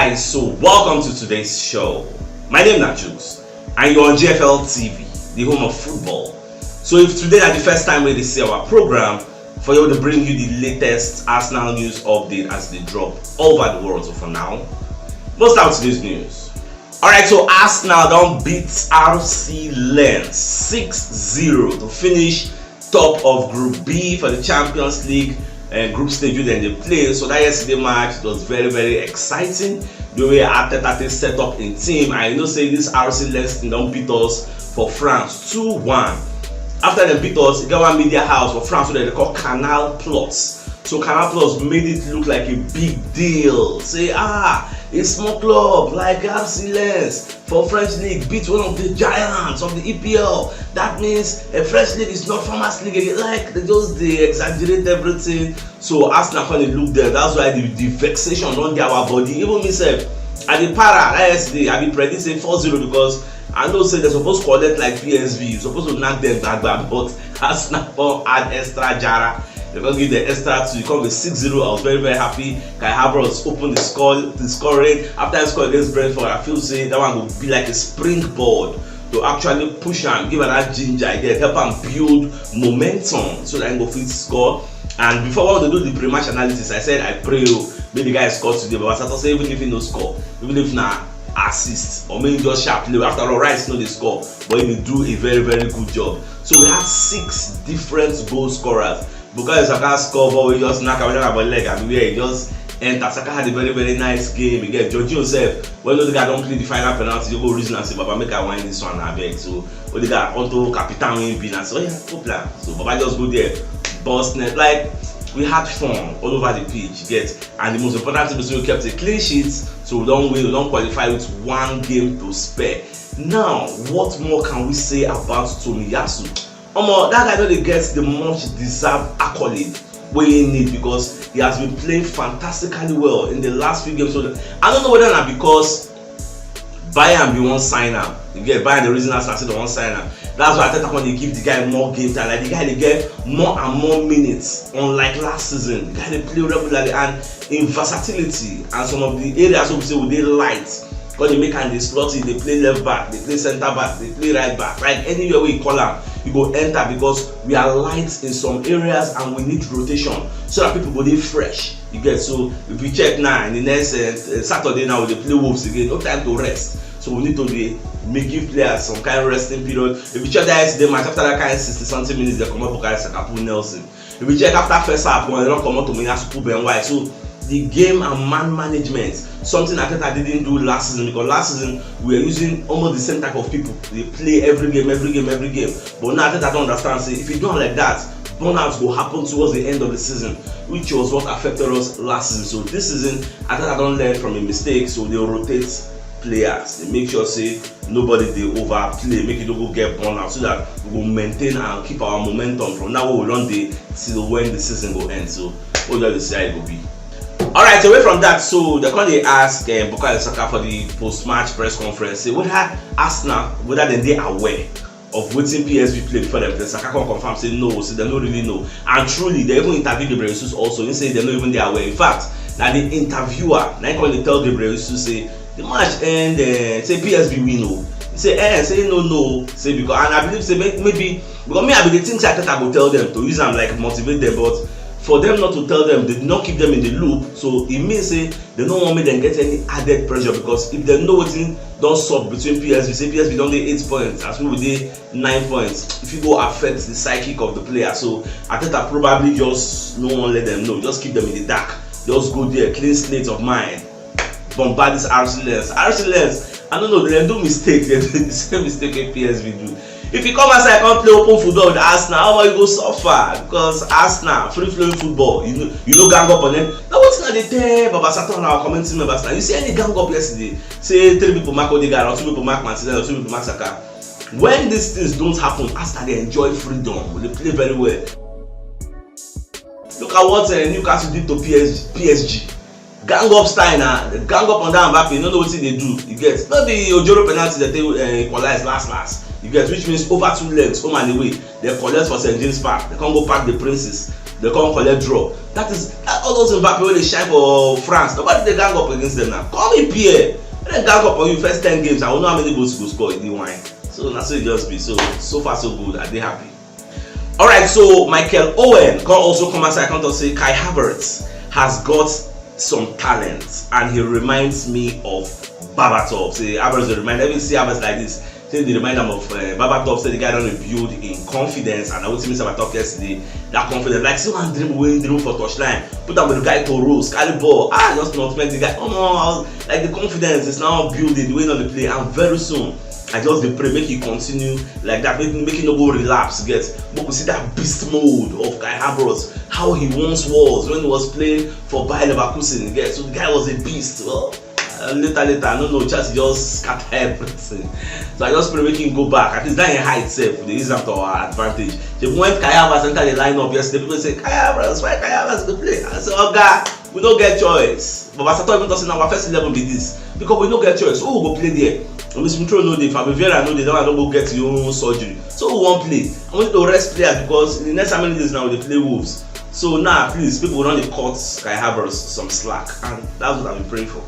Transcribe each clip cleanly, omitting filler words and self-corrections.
guys, so welcome to today's show. My name is CHUKS and you're on GFL TV, the home of football. So if today is the first time we see our program, for you to bring you the latest Arsenal news update as they drop all over the world. So for now, let's start with today's news. Alright, so Arsenal don't beat RC Lens 6-0 to finish top of Group B for the Champions League group stage then they play. So that yesterday match was very exciting. The way Arteta set up in team, I know say this RC Lens don't beat us for France 2-1. After they beat us, they got one media house for France, so they call Canal Plus. So Canal Plus made it look like a big deal. Say, a small club like RC Lens for French League beat one of the giants of the EPL. That means a French League is not Farmers League. Like they exaggerate everything. So Arsenal kind of look there. That's why the vexation on our body. Even myself, at the para yesterday, I be predicting 4-0 because I know say they're supposed to collect like PSV, you're supposed to knock them back, but Arsenal add extra jara. They're going to give the extra to become a 6-0. I was very happy. Havertz opened the scoring. After I scored against Brentford, I feel say that one will be like a springboard to actually push and give her that ginger again, help and build momentum so that I go fit score. And before I want to do the pre-match analysis, I said I pray maybe the guy score today, but I say even if he no score, even if not assist or maybe just sharply. After all, Rice know the score, but he will do a very good job. So we had 6 different goal scorers. Because Saka scored, but we just knock away about leg and he just enter. Saka had a very nice game. Again, Georgie himself, when the guy don't play the final penalty, you go reason and say, Baba make I win this one I beg. So when the guy onto Capitan win bin and say, oh yeah, go plan. So Baba just go there, bust net. Like we had fun all over the pitch, and the most important thing is we kept a clean sheet, so we don't win, we don't qualify with 1 game to spare. Now, what more can we say about Tomiyasu? That guy really gets the much deserved accolade we need because he has been playing fantastically well in the last few games. So I don't know whether or not because Bayern be one sign up. You get Bayern the reason I started one sign up. That's why I think when they give the guy more game time, like the guy they get more and more minutes. Unlike last season, the guy they play regularly and in versatility and some of the areas we say they light. Because they make and they slot it, they play left back, they play center back, they play right back. Like anywhere we call them, you go enter because we are light in some areas and we need rotation so that people go dey fresh. You get, so if we check now in the next Saturday now they play Wolves again, no time to rest. So we need to give players some kind of resting period. If you check that yesterday match, after that kind of 60-something minutes, they come up for guys like Nelson. If we check after first half, when they don't come out to Tomiyasu and White. So the game and man management, something I didn't do last season, because last season we were using almost the same type of people. They play every game. But now I don't understand. Say if you don't like that, burnout will happen towards the end of the season, which was what affected us last season. So this season, I don't learn from a mistake. So they rotate players. They make sure say nobody they overplay, make it don't go get burnout, so that we will maintain and keep our momentum from now we run till when the season will end. So what do you say it will be? Alright, away from that, so they're going to ask Bukayo Saka for the post-match press conference, say whether Arsenal, whether they are aware of waiting PSV play before them. Saka can confirm, say no, say they don't really know. And truly, they even interviewed Gabriel Jesus also, he say they're not even aware. In fact, now the interviewer, now when they tell Gabriel Jesus, say the match end, say PSV win, no. He say, say no, say because, and I believe, say maybe, because me, I be the things I will tell them to use them, like motivate them, but for them not to tell them, they did not keep them in the loop. So it means say they don't want me to get any added pressure, because if they know what don't stop between PSV, say PSV don't get 8 points, as we would 9 points. If you go affect the psychic of the player, so I think I probably just no one let them know, just keep them in the dark. Just go there, clean slate of mind, bombard this RC Lens. I don't know, they do mistakes, they do the same mistake that PSV do. If you come outside and play open football with Arsenal, how about you go suffer? Because Arsenal, free-flowing football, you know gang up on them. Now what's not the tell Baba Saturn our commenting members now? You see any gang up yesterday? Say 3 people mark Odegaard, or 2 people mark Martinez, or 2 people mark Saka. When these things don't happen, Arsenal they enjoy freedom. They play very well. Look at what Newcastle did to PSG. Gang up style now, gang up on that Mbappe, you don't know what they do. You get not the Ojoro penalty that they equalize last. You get, which means over 2 legs, home and away. They collect for St. James Park. They can't go pack the Princes. they come collect draw. That is all those Mbappe when they shine for France. Nobody they gang up against them now. Come in Pierre. They gang up on you first 10 games. I will know how many goals you go score in the wine. So that's how it just be. So far so good. Are they happy? Alright, so Michael Owen can also come aside and say Kai Havertz has got some talent and he reminds me of Babatov. Say Havertz they remind every see Havertz like this. Say they remind them of Babatov. Say the guy don't build in confidence, and I was telling Babatov yesterday that confidence. Like see one dribble for touchline, put them with the guy to roll, carry ball. Just not meant the guy. Oh no, like the confidence is now building the way on the play, and very soon I just pray make he continue like that, make him no go relapse. Get, but we see that beast mode of Kai Havertz, how he once was when he was playing for Bayer Leverkusen. Get, so the guy was a beast. Well, later, I don't know, just scatter everything. So I just pray make him go back. At least that in height itself, they use that to our advantage. The moment Kai Havertz entered the lineup yesterday, people say Kai Havertz, why Kai Havertz go play? I said, oh God, we don't get choice. But Basato even doesn't know our first 11 be this because we don't get choice. Who will go play there? Miss Mitro know they, Fabio Vieira know they don't go get your own surgery. So who won't play? I want to rest players because in the next how many days now they play Wolves. So now please people will run the courts Kai Havertz some slack, and that's what I've been praying for.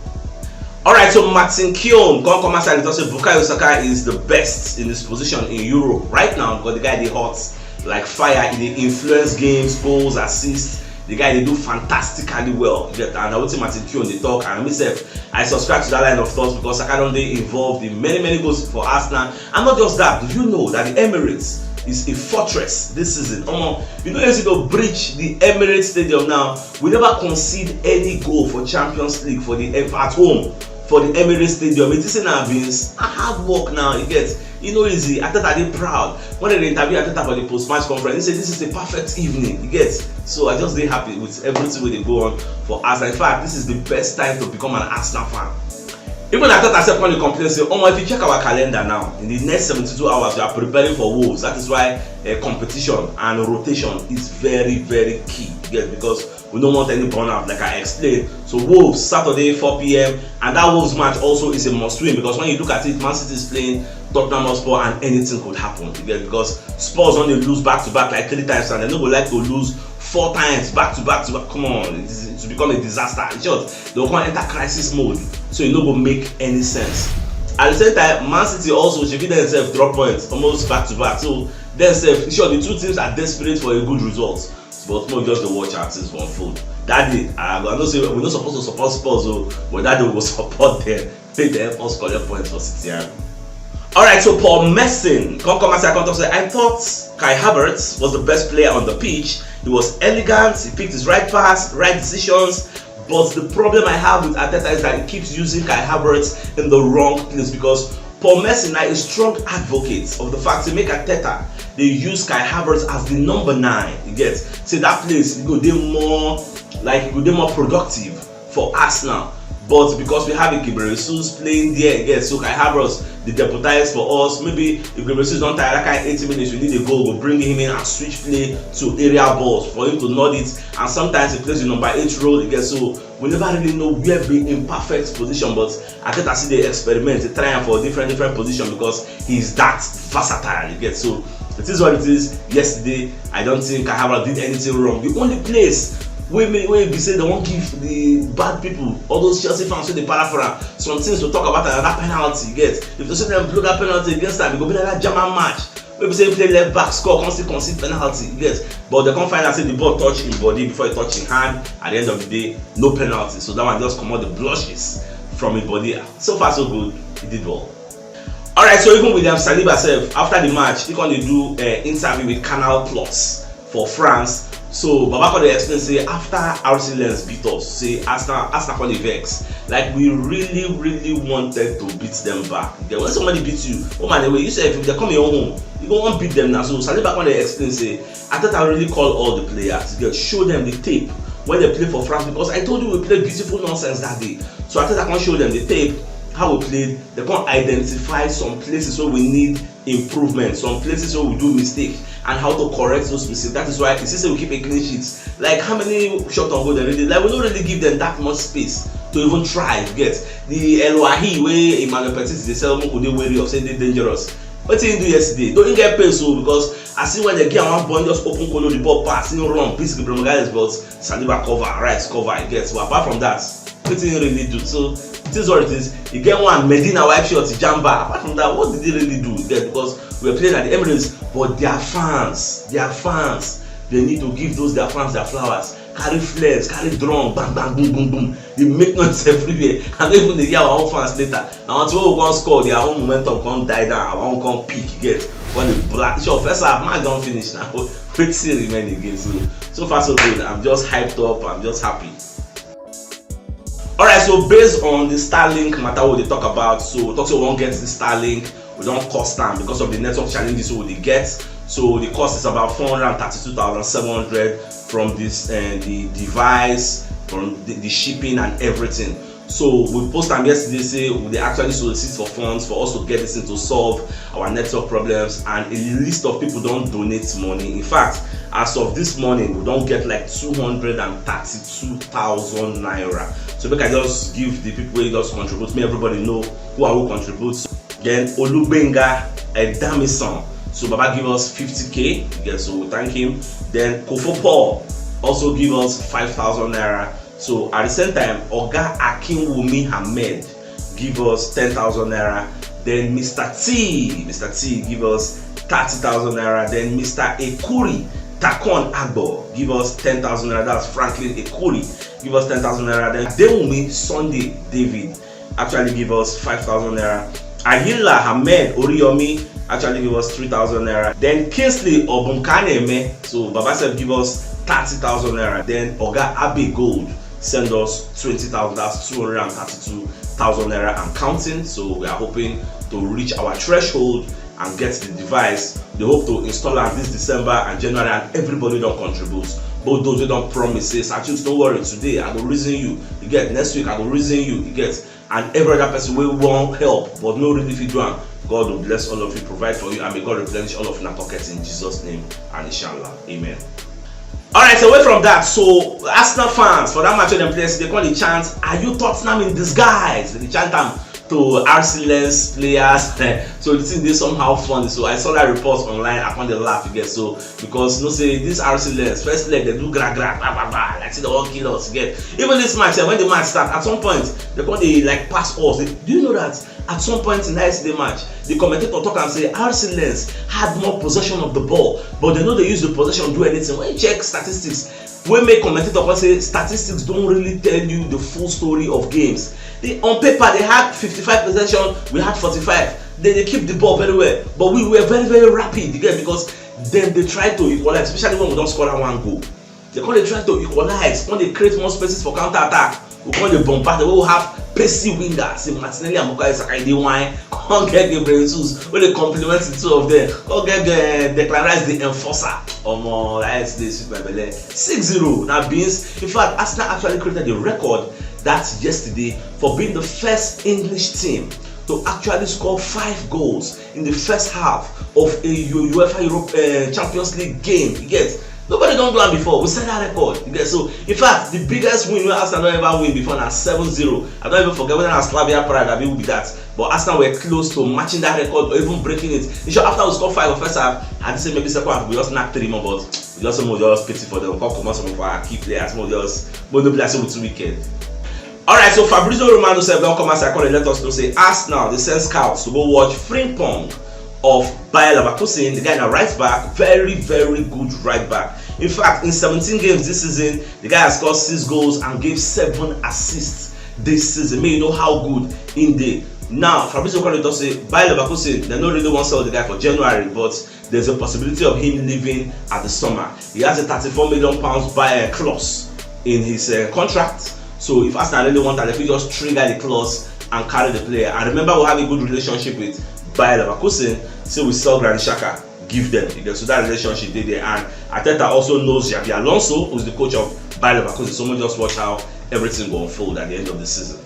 Alright, so Martin Keown come aside and say Bukayo Saka is the best in this position in Europe right now because the guy they hot like fire, they influence games, goals, assists. The guy they do fantastically well. And I would say Martin Keown they talk, and myself I subscribe to that line of thoughts because Saka don't they involved in many goals for Arsenal. And not just that, do you know that the Emirates is a fortress this season? You know, as you go breach the Emirates Stadium now, we never concede any goal for Champions League for the at home for the Emirates Stadium. It isn't a hard work now. You get, you know, easy. Ateta they proud when they interview Ateta for the post-match conference. They say this is a perfect evening. You get, so I just very happy with everything they go on for us. In fact, this is the best time to become an Arsenal fan. Even Ateta said when you complain, say, if you check our calendar now, in the next 72 hours we are preparing for Wolves. That is why competition and rotation is very key. You get, because we don't want any burnout, like I explained. So Wolves Saturday 4 p.m. and that Wolves match also is a must-win because when you look at it, Man City is playing Tottenham Hotspur and anything could happen. You get, because Spurs only lose back-to-back like 3 times and they don't like to lose 4 times back-to-back. Come on, it's become a disaster. In short, they'll come enter crisis mode, so it no go make any sense. At the same time, Man City also should give themselves drop points almost back-to-back. So themselves, in short, the two teams are desperate for a good result. But more just the watch our teams for food. That day, I don't say we're not supposed to support Spurs, but that day we will support them. Pay them us collect points for City. Alright, so Paul Messin, come and say, I thought Kai Havertz was the best player on the pitch. He was elegant, he picked his right pass, right decisions. But the problem I have with Arteta is that he keeps using Kai Havertz in the wrong place because Paul Messin is a strong advocate of the fact to make Arteta they use Kai Havertz as the number 9. You get, say that place you go they more like you go they more productive for Arsenal. But because we have a Gebreyesus playing there again, so Kai Havertz they deputize for us. Maybe if Gebreyesus don't tire that kind 80 minutes, we need a goal, we'll bring him in and switch play to area balls for him to nod it. And sometimes he plays the number 8 role again, so we never really know where be in perfect position. But I think I see the experiment, they try for different position because he's that versatile. You get, so it is what it is. Yesterday, I don't think Kai Havertz did anything wrong. The only place where we say they won't give the bad people, all those Chelsea fans who they para for some things to talk about another penalty. You get, if they say them blow that penalty against them, it go be like that German match. Maybe say play left back, score, concede penalty. You get, but they can't find out say the ball touch in body before it touch in hand. At the end of the day, no penalty. So that one just come out the blushes from his body. So far so good, he did well. Alright, so even with Saliba self, after the match, he can do interview with Canal Plus for France. So Baba they explain say after RC Lens beat us, say Arsenal for the vex. Like we really wanted to beat them back. Okay, when somebody beats you, oh man, anyway, you say if they come your home, you go want beat them now. So Saliba when they explain say, I thought I really call all the players, get show them the tape when they play for France because I told you we played beautiful nonsense that day. So I thought I can show them the tape. How we played, they can identify some places where we need improvement, some places where we do mistake, and how to correct those mistakes. That is why you see we keep a clean sheet. Like how many shot on goal they really, like we don't really give them that much space to even try. Get the El Wahi where Emmanuel Petit they sell more they wary of saying they dangerous. What did he do yesterday? Don't get paid so because I see when they get one ball just open color the ball pass, he run, please give them guys but Saliba cover, right cover, I guess. But apart from that, what did he really do? So it is what it is. You get one Medina wipe shot, Jamba. Apart from that, what did he really do? Because we were playing at the Emirates, but their fans, they need to give those their fans their flowers. Carry flares, carry drum, bang bang boom boom boom. They make noise everywhere, and even they hear our own fans later. Now until we can score, their own momentum can die down, our own can peak again. When the black sure first half, man don't finish now. Wait till remain again. So far so good. I'm just hyped up. I'm just happy. Alright, so based on the Starlink matter what they talk about, so talk so we won't get the Starlink, we don't cost them because of the network challenges so they get. So the cost is about 432,700 from this the device, from the shipping and everything. So we post them yesterday say they actually solicit for funds for us to get this in to solve our network problems, and a list of people don't donate money. In fact, as of this morning, we don't get like 232,000 naira. So we can just give the people who just contribute. May everybody know who contributes. Then Olubenga Edamison. So Baba give us 50k. Yeah, so we thank him. Then Kofo Paul also give us 5,000 naira. So at the same time, Oga Akinwumi Ahmed give us 10,000 naira. Then Mr. T give us 30,000 naira. Then Mr. Ekuri Takon Agbo give us 10,000 naira. That's Franklin Ekuri give us 10,000 naira. Then Dewumi Sunday David actually give us 5,000 naira. Ayila Ahmed Oriyomi actually give us 3,000 naira. Then Kingsley Obunkaneme, so Baba said give us 30,000 naira. Then Oga Abe Gold send us 20,000, that's 232,000 naira and counting. So we are hoping to reach our threshold and get the device. They hope to install it this December and January, and everybody don't contribute. Both those who don't promise, say, Sachus, don't worry, today I will reason you get, next week I will reason you get, and every other person will want help, but no relief you do. God will bless all of you, provide for you, and may God replenish all of your pockets in Jesus' name and inshallah. Amen. Alright, so away from that, so Arsenal fans, for that match of them players, they call the chant, "Are you Tottenham in disguise?" They chant them to RC players. So the thing they somehow funny. So I saw that report online, I found the laugh again. So because you know say this RC first leg they do gra gra blah blah blah, like see the all kill us again. Even this match, when the match start, at some point they call they like pass us. Do you know that at some point in the yesterday match, the commentator talk and say RC had more possession of the ball, but they know they use the possession to do anything. When you check statistics, when make commentator say statistics don't really tell you the full story of games. On paper they had 55 possession, we had 45. They keep the ball very well, but we were very very rapid again because then they try to equalize, especially when we don't score that one goal. They try to equalize when they create more spaces for counter attack. We call the bombard. We will have pacey wingers. Martinelli and Bukayo Saka in the wine. Can't get Gabriel Jesus when they complement the two of them. Can't get Declarize the enforcer. That's this with my belly. 6-0. That means, in fact, Arsenal actually created a record that yesterday for being the first English team to actually score 5 goals in the first half of a UEFA Europe Champions League game. You get? Nobody don't do that before. We set that record. You get? So, in fact, the biggest win where Arsenal ever win before now 7-0. I don't even forget when I was Slavia Prague, I will be that. But Arsenal were close to matching that record or even breaking it. In short, after we scored 5 of first half, I'd say maybe second half we just knocked 3 more, but we just pity for them. Come out some of our key players, more just no blessing with 2 weekends. Alright, so Fabrizio Romano said, don't come as I call it, let us know, say, Arsenal, they send scouts to go watch Frimpong of Bayer Leverkusen, the guy in a right back, very, very good right back. In fact, in 17 games this season, the guy has scored 6 goals and gave 7 assists this season. May you know how good in the. Now, Fabrizio Romano say, Bayer Leverkusen, they don't really want to sell the guy for January, but there's a possibility of him leaving at the summer. He has a £34 million buy clause in his contract. So if Arsenal really want that, if we just trigger the clause and carry the player. I remember we have a good relationship with Bayer Leverkusen, so we sell Granit Xhaka, give them. So that relationship they there. And Arteta also knows Xabi Alonso, who's the coach of Bayer Leverkusen. So we just watch how everything will unfold at the end of the season.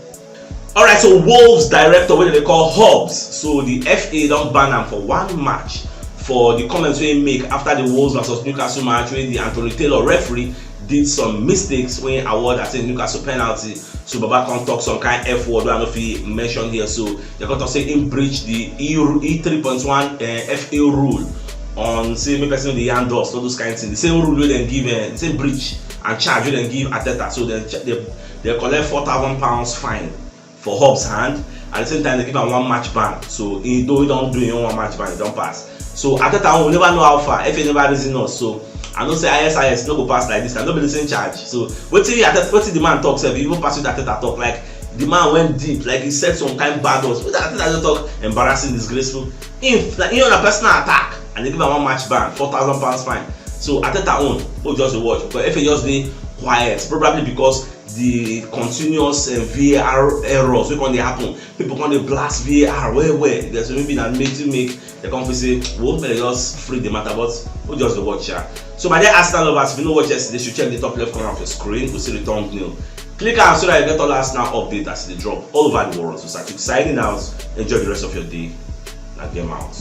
Alright, so Wolves director, what they call Hobbs. So the FA don't ban him for 1 match for the comments we make after the Wolves vs Newcastle match where the Anthony Taylor referee did some mistakes when award, I think, Newcastle penalty. So Baba can't talk some kind of F word we are not mentioned here. So they're going to say in breach the E3.1 FA rule on say me person the hand dust, all those kind of things. The same rule we then give the same breach and charge we then give Ateta. So they collect £4,000 fine for Hobbs' hand. At the same time, they give him 1 match ban. So he don't do in 1 match ban, he don't pass. So Ateta will never know how far. FA never reason us. So I don't say ISIS no go pass like this. I don't be the same charge. So what the man talks? If you even pass with Ateta talk, like the man went deep, like he said some kind of bad words. With Ateta just talk embarrassing, disgraceful. If like on a personal attack and they give him 1 match ban, £4,000 fine. So Ateta own, just watch because if he just be quiet, probably because the continuous VAR errors wey can happen, people can blast VAR where there's maybe that make the company say, well, may just free the matter, but we'll just watch here. So my dear Arsenal lovers, if you know what yesterday, you should check the top left corner of your screen. We'll see the thumbnail. Click on so that you get all Arsenal update as they drop all over the world. So start signing out. Enjoy the rest of your day. Now game out.